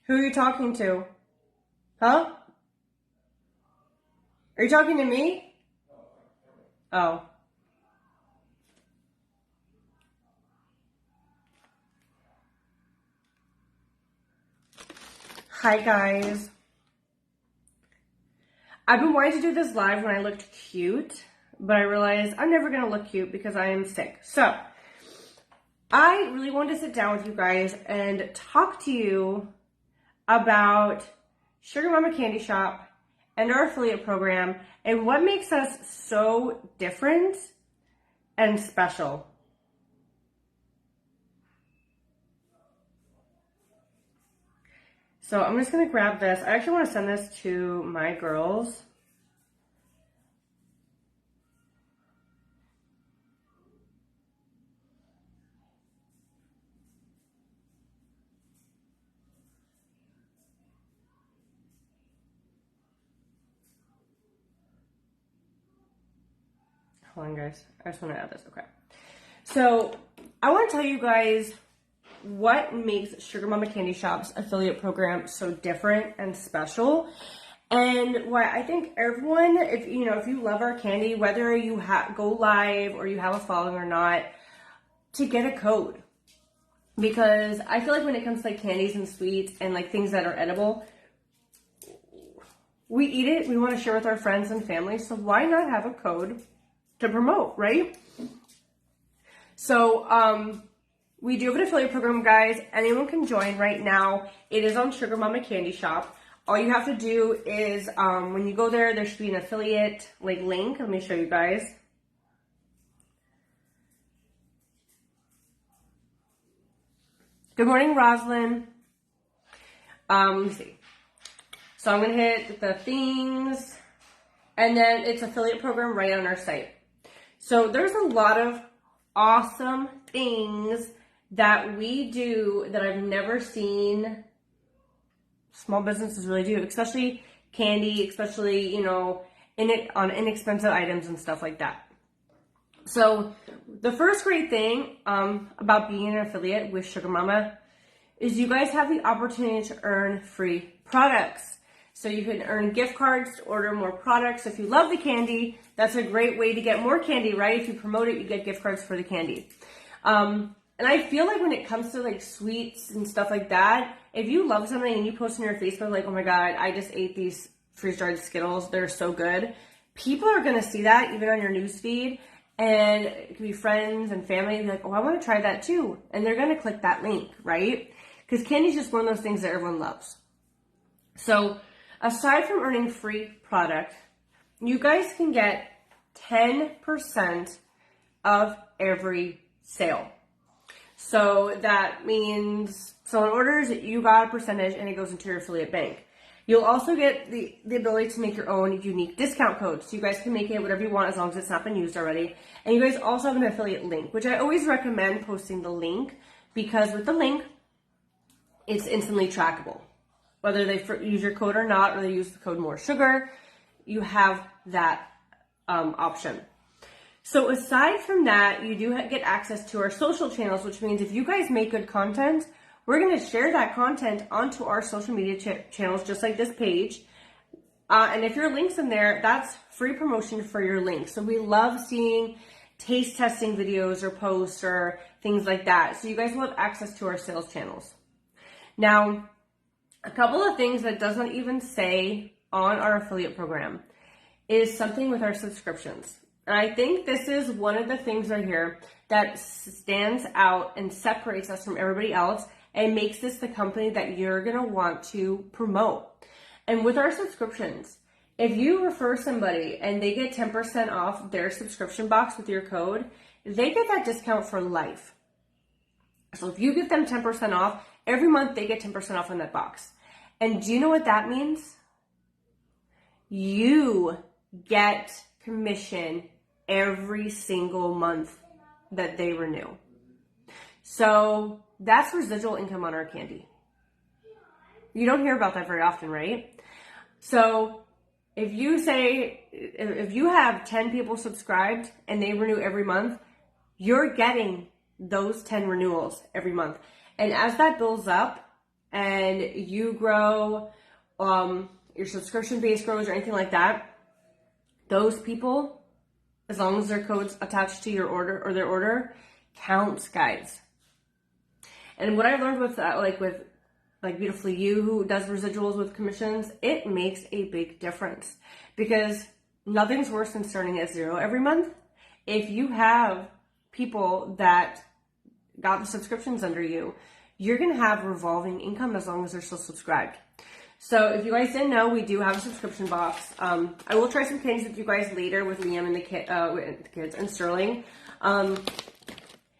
Who are you talking to? Huh? Are you talking to me? Oh. Hi guys. I've been wanting to do this live when I looked cute, but I realized I'm never gonna look cute because I am sick. So, I really wanted to sit down with you guys and talk to you about Sugar Mama Candy Shop and our affiliate program and what makes us so different and special. So I'm just gonna grab this. I actually want to send this to my girls. Hold on guys, I just want to add this, okay. So I want to tell you guys what makes Sugar Mama Candy Shop's affiliate program so different and special, and why I think everyone, if you love our candy, whether you go live or you have a following or not, to get a code. Because I feel like when it comes to like candies and sweets and like things that are edible, we eat it, we want to share with our friends and family, so why not have a code to promote, right? So we do have an affiliate program, guys. Anyone can join right now. It is on Sugar Mama Candy Shop. All you have to do is when you go there should be an affiliate link. Let me show you guys. Good morning, Roslyn. Let me see. So I'm gonna hit the things, and then it's affiliate program right on our site. So there's a lot of awesome things that we do that I've never seen small businesses really do, especially candy, especially, on inexpensive items and stuff like that. So the first great thing about being an affiliate with Sugar Mama is you guys have the opportunity to earn free products. So you can earn gift cards to order more products. If you love the candy, that's a great way to get more candy, right? If you promote it, you get gift cards for the candy. And I feel like when it comes to sweets and stuff like that, if you love something and you post on your Facebook oh my God, I just ate these freeze-dried Skittles, they're so good. People are gonna see that even on your newsfeed, and it could be friends and family and oh, I wanna try that too. And they're gonna click that link, right? Because candy is just one of those things that everyone loves. So aside from earning free product, you guys can get 10% of every sale. So that means someone orders, you got a percentage and it goes into your affiliate bank. You'll also get the ability to make your own unique discount code. So you guys can make it whatever you want as long as it's not been used already. And you guys also have an affiliate link, which I always recommend posting the link, because with the link, it's instantly trackable. Whether they use your code or not, or they use the code More Sugar, you have that option. So aside from that, you do get access to our social channels, which means if you guys make good content, we're going to share that content onto our social media channels, just like this page. And if your link's in there, that's free promotion for your link. So we love seeing taste testing videos or posts or things like that. So you guys will have access to our sales channels. Now, a couple of things that does not even say on our affiliate program is something with our subscriptions. And I think this is one of the things right here that stands out and separates us from everybody else and makes this the company that you're going to want to promote. And with our subscriptions, if you refer somebody and they get 10% off their subscription box with your code, they get that discount for life. So if you give them 10% off, every month they get 10% off on that box. And do you know what that means? You get commission every single month that they renew. So that's residual income on our candy. You don't hear about that very often, right? So if you have 10 people subscribed and they renew every month, you're getting those 10 renewals every month. And as that builds up, and you grow, your subscription base grows or anything like that, those people, as long as their code's attached to your order or their order, counts, guys. And what I learned with Beautifully You, who does residuals with commissions, it makes a big difference, because nothing's worse than starting at zero every month. If you have people that got the subscriptions under you, you're going to have revolving income as long as they're still subscribed. So if you guys didn't know, we do have a subscription box. I will try some candies with you guys later with Liam and the kids and Sterling. And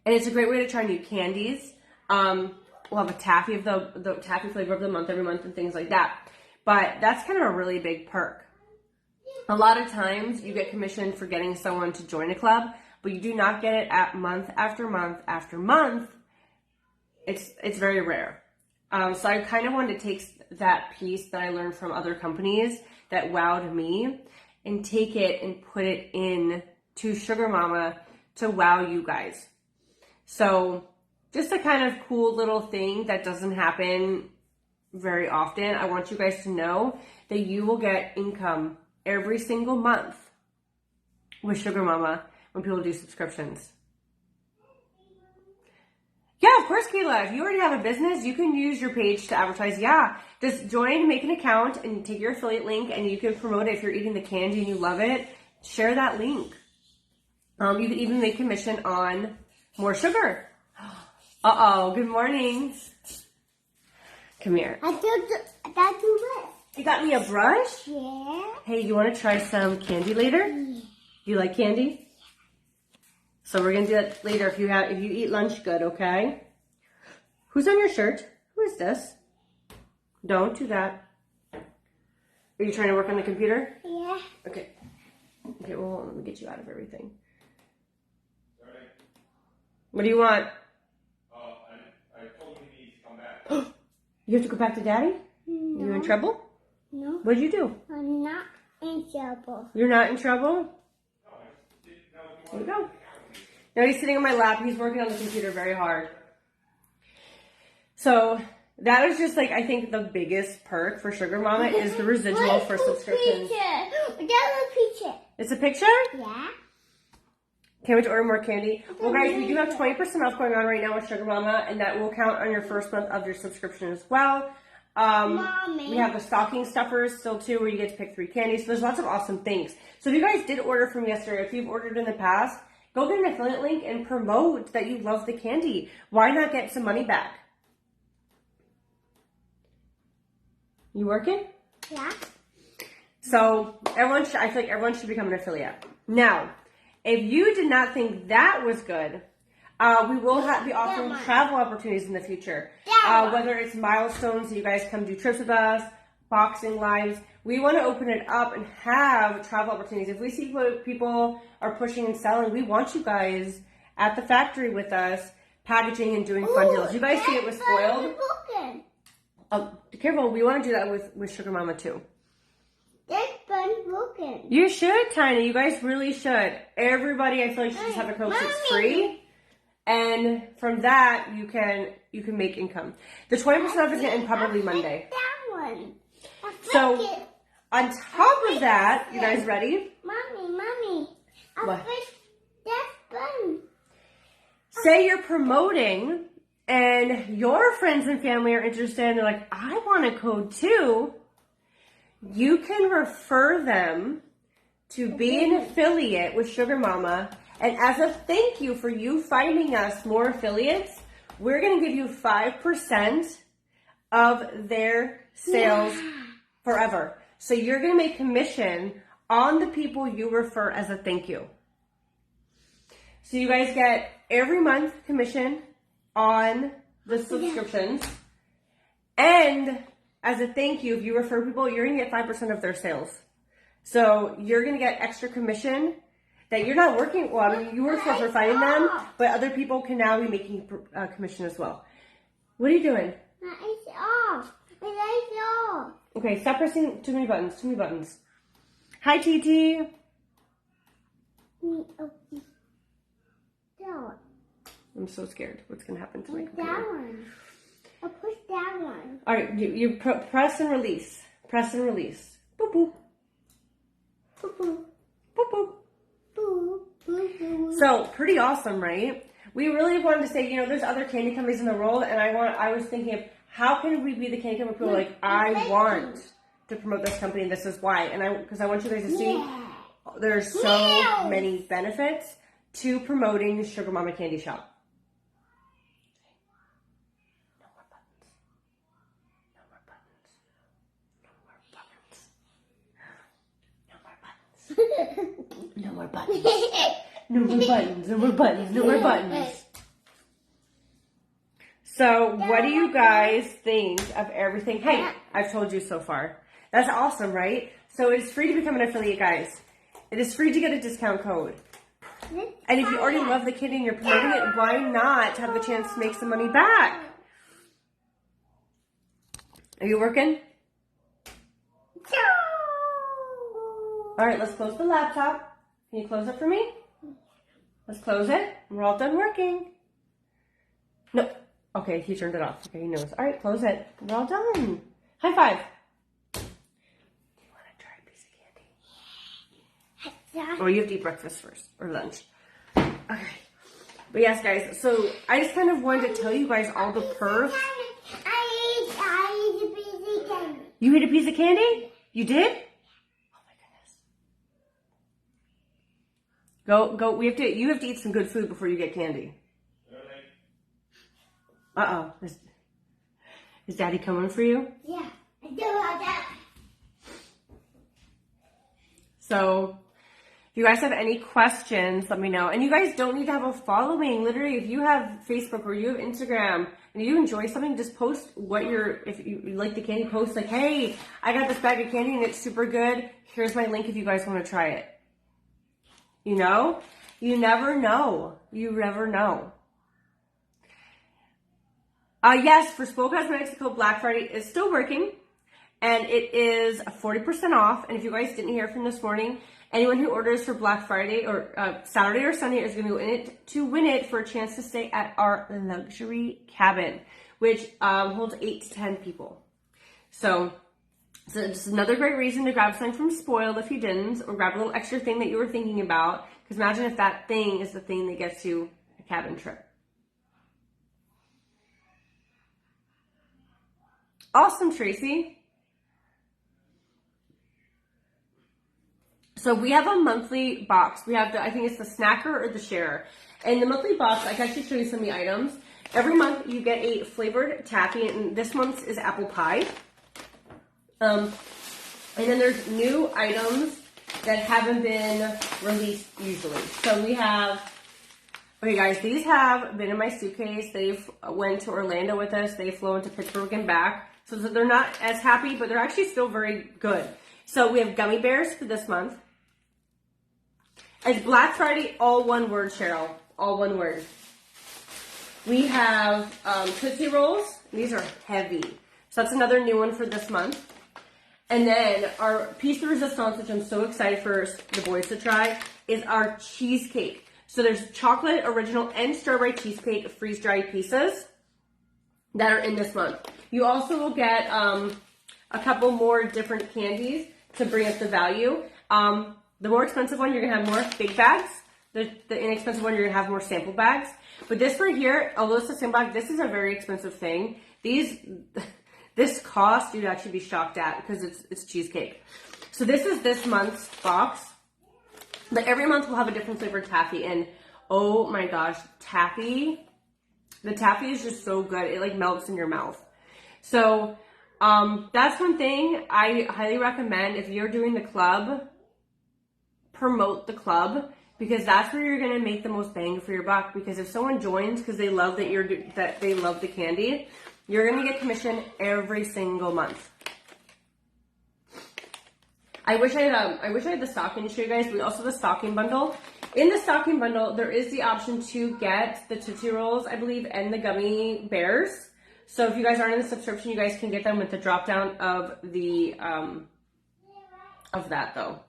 it's a great way to try new candies. We'll have a taffy of the taffy flavor of the month every month and things like that. But that's kind of a really big perk. A lot of times you get commission for getting someone to join a club, but you do not get it at month after month after month. It's very rare. So I kind of wanted to take that piece that I learned from other companies that wowed me and take it and put it in to Sugar Mama to wow you guys. So just a kind of cool little thing that doesn't happen very often. I want you guys to know that you will get income every single month with Sugar Mama when people do subscriptions. Yeah, of course, Kayla. If you already have a business, you can use your page to advertise. Yeah, just join, make an account, and take your affiliate link, and you can promote it. If you're eating the candy and you love it, share that link. You can even make commission on more sugar. Uh-oh, good morning. Come here. I got to brush. You got me a brush? Yeah. Hey, you want to try some candy later? Do you like candy? So we're gonna do that later if you eat lunch good, okay? Who's on your shirt? Who is this? Don't do that. Are you trying to work on the computer? Yeah. Okay. Okay, well, let me get you out of everything. Sorry. What do you want? I told him he needs to come back. You have to go back to Daddy? No. You in trouble? No. What did you do? I'm not in trouble. You're not in trouble? No, I didn't know if There you you wanted go. Now he's sitting on my lap. He's working on the computer very hard. So that was just I think the biggest perk for Sugar Mama is the residual for subscriptions. Picture. It's a picture? Yeah. Can't wait to order more candy. Well, guys, we do have 20% off going on right now with Sugar Mama, and that will count on your first month of your subscription as well. Mommy. We have the stocking stuffers still too, where you get to pick 3 candies. So there's lots of awesome things. So if you guys did order from yesterday, if you've ordered in the past, go get an affiliate link and promote that you love the candy. Why not get some money back? You working? Yeah. So I feel like everyone should become an affiliate. Now, if you did not think that was good, we will be offering travel opportunities in the future. Whether it's milestones, so you guys come do trips with us, boxing lives. We want to open it up and have travel opportunities. If we see people are pushing and selling, we want you guys at the factory with us, packaging and doing fun deals. You guys see it was spoiled. Be careful. We want to do that with Sugar Mama too. That's been broken. You should, Tiny. You guys really should. Everybody, I feel like should just have a Coke. It's free, and from that you can make income. The 20% off is going to end probably Monday. That one. So on top of that, you guys ready? Mommy. What? That's fun. Say you're promoting, and your friends and family are interested, and they're like, I want a code too. You can refer them to be an affiliate with Sugar Mama. And as a thank you for you finding us more affiliates, we're going to give you 5% of their sales forever. So you're going to make commission on the people you refer as a thank you. So you guys get every month commission on the subscriptions. And as a thank you, if you refer people, you're going to get 5% of their sales. So you're going to get extra commission that you're not working, well, I mean, you work for finding them, but other people can now be making commission as well. What are you doing? It's off. It's off. Okay, stop pressing too many buttons. Hi, TT. That one. I'm so scared. What's going to happen to my Push computer? that one. I'll push that one. All right, you press and release. Press and release. Boop, boop. Boo boo. Boop, boop. Boo boo boo. So pretty awesome, right? We really wanted to say, there's other candy companies in the world, and I was thinking of how can we be the candy company people like, I want to promote this company, and this is why. And because I want you guys to see there's so many benefits to promoting Sugar Mama Candy Shop. No more buttons. No more buttons. No more buttons. No more buttons. No more buttons. No more buttons. So, what do you guys think of everything? Hey, I've told you so far. That's awesome, right? So, it's free to become an affiliate, guys. It is free to get a discount code. And if you already love the candy and you're promoting it, why not have the chance to make some money back? Are you working? All right, let's close the laptop. Can you close it for me? Let's close it. We're all done working. No. Okay, he turned it off. Okay, he knows. All right, close it. We're all done. High five. Do you want to try a piece of candy? Or you have to eat breakfast first, or lunch. Okay. But yes, guys, so I just kind of wanted to tell you guys all the perks. I ate a piece of candy. You ate a piece of candy? You did? Oh my goodness. Go. You have to eat some good food before you get candy. Uh-oh. Is Daddy coming for you? Yeah, I do have that. So, if you guys have any questions, let me know. And you guys don't need to have a following. Literally, if you have Facebook or you have Instagram and you enjoy something, just post if you like the candy, post like, hey, I got this bag of candy and it's super good. Here's my link if you guys want to try it. You know? You never know. You never know. Yes, for Spoke Cosmetics Code Black Friday is still working, and it is 40% off. And if you guys didn't hear from this morning, anyone who orders for Black Friday or Saturday or Sunday is going to go in it to win it for a chance to stay at our luxury cabin, which holds 8 to 10 people. So it's another great reason to grab something from Spoiled if you didn't, or grab a little extra thing that you were thinking about. Because imagine if that thing is the thing that gets you a cabin trip. Awesome, Tracy. So we have a monthly box. We have I think it's the snacker or the sharer. And the monthly box, I can actually show you some of the items. Every month you get a flavored taffy, and this month's is apple pie. And then there's new items that haven't been released usually. So we have, okay guys, these have been in my suitcase. They've went to Orlando with us. They flew into Pittsburgh and back. So they're not as happy, but they're actually still very good. So we have gummy bears for this month. It's Black Friday, all one word, Cheryl. All one word. We have Tootsie Rolls. These are heavy. So that's another new one for this month. And then our piece de resistance, which I'm so excited for the boys to try, is our cheesecake. So there's chocolate, original, and strawberry cheesecake freeze-dried pieces that are in this month. You also will get a couple more different candies to bring up the value. The more expensive one, you're going to have more big bags. The inexpensive one, you're going to have more sample bags. But this right here, although it's a sample bag, this is a very expensive thing. This cost, you'd actually be shocked at because it's cheesecake. So this is this month's box. But every month we'll have a different flavored taffy. And oh my gosh, taffy. The taffy is just so good. It like melts in your mouth. So that's one thing I highly recommend if you're doing the club, promote the club, because that's where you're going to make the most bang for your buck. Because if someone joins because they love that they love the candy, you're going to get commission every single month. I wish I had the stocking to show you guys. We also have the stocking bundle. In the stocking bundle, there is the option to get the Tootsie Rolls, I believe, and the gummy bears. So if you guys aren't in the subscription, you guys can get them with the drop down of the of that though.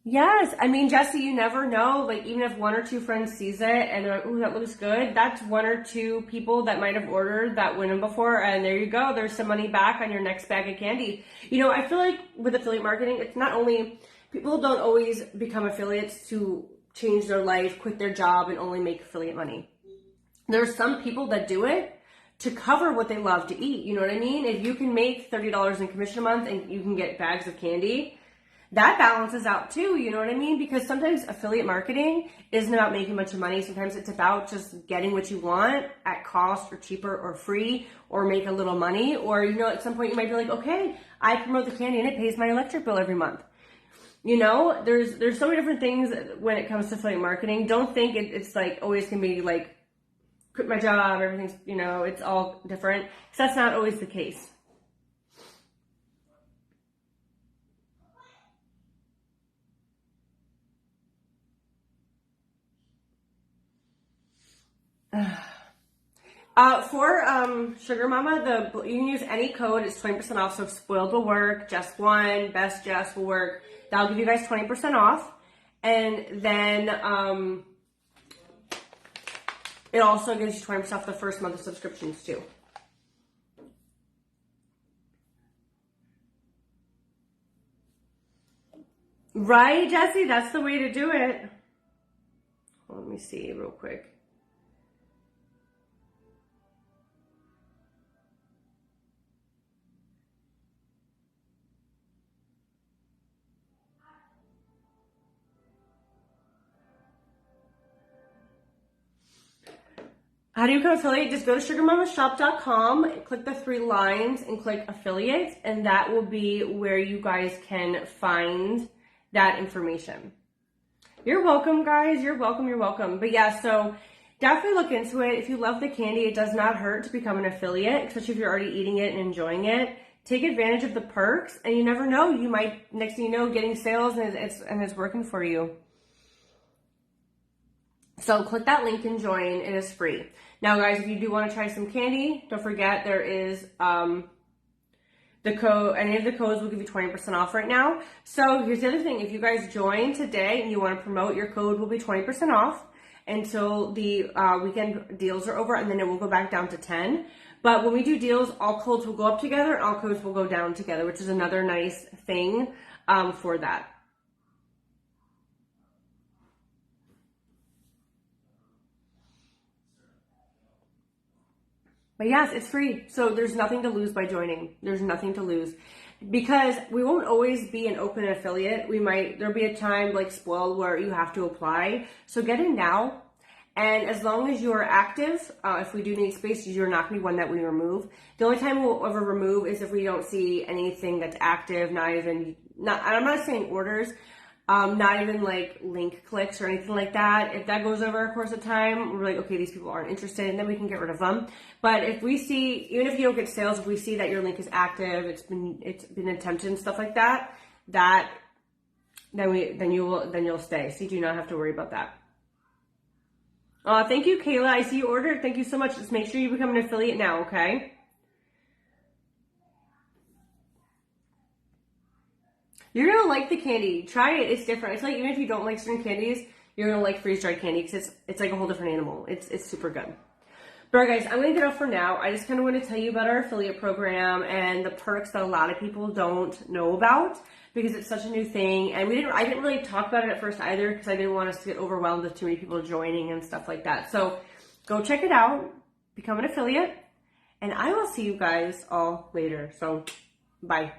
Yes, I mean, Jesse, you never know. Like, even if one or two friends sees it and they're like, "Ooh, that looks good," that's one or two people that might have ordered that went in before, and there you go. There's some money back on your next bag of candy. You know, I feel like with affiliate marketing, it's not only people don't always become affiliates to change their life, quit their job, and only make affiliate money. There's some people that do it to cover what they love to eat. You know what I mean? If you can make $30 in commission a month and you can get bags of candy, that balances out too, you know what I mean? Because sometimes affiliate marketing isn't about making a bunch of money. Sometimes it's about just getting what you want at cost or cheaper or free or make a little money. Or, you know, at some point you might be like, okay, I promote the candy and it pays my electric bill every month. You know, there's so many different things when it comes to affiliate marketing. Don't think it's like always can be like, quit my job, everything's, you know, it's all different. Because that's not always the case. For Sugar Mama, you can use any code. It's 20% off. So Spoiled will work, Just One, Best Jess will work. That'll give you guys 20% off. And then it also gives you 20% off the first month of subscriptions too. Right, Jesse? That's the way to do it. Let me see real quick. How do you become affiliate? Just go to sugarmamashop.com, click the 3 lines and click affiliate, and that will be where you guys can find that information. You're welcome, guys. You're welcome. You're welcome. But yeah, so definitely look into it. If you love the candy, it does not hurt to become an affiliate, especially if you're already eating it and enjoying it. Take advantage of the perks, and you never know. You might, next thing you know, getting sales and it's working for you. So click that link and join. It is free. Now, guys, if you do want to try some candy, don't forget there is the code. Any of the codes will give you 20% off right now. So here's the other thing. If you guys join today and you want to promote, your code will be 20% off until the weekend deals are over, and then it will go back down to 10. But when we do deals, all codes will go up together and all codes will go down together, which is another nice thing for that. But yes, it's free. So there's nothing to lose by joining. There's nothing to lose. Because we won't always be an open affiliate. There'll be a time like Spoiled where you have to apply. So get in now. And as long as you're active, if we do need space, you're not going to be one that we remove. The only time we'll ever remove is if we don't see anything that's active, I'm not saying orders, not even like link clicks or anything like that. If that goes over a course of time, we're like, okay, these people aren't interested, and then we can get rid of them. But if we see, even if you don't get sales, if we see that your link is active, it's been attempted and stuff like that, then you'll stay. So you do not have to worry about that. Thank you, Kayla. I see you ordered. Thank you so much. Just make sure you become an affiliate now, okay? You're going to like the candy. Try it. It's different. It's like, even if you don't like certain candies, you're going to like freeze-dried candy because it's like a whole different animal. It's super good. But all right, guys, I'm going to get off for now. I just kind of want to tell you about our affiliate program and the perks that a lot of people don't know about because it's such a new thing. And I didn't really talk about it at first either because I didn't want us to get overwhelmed with too many people joining and stuff like that. So go check it out, become an affiliate, and I will see you guys all later. So bye.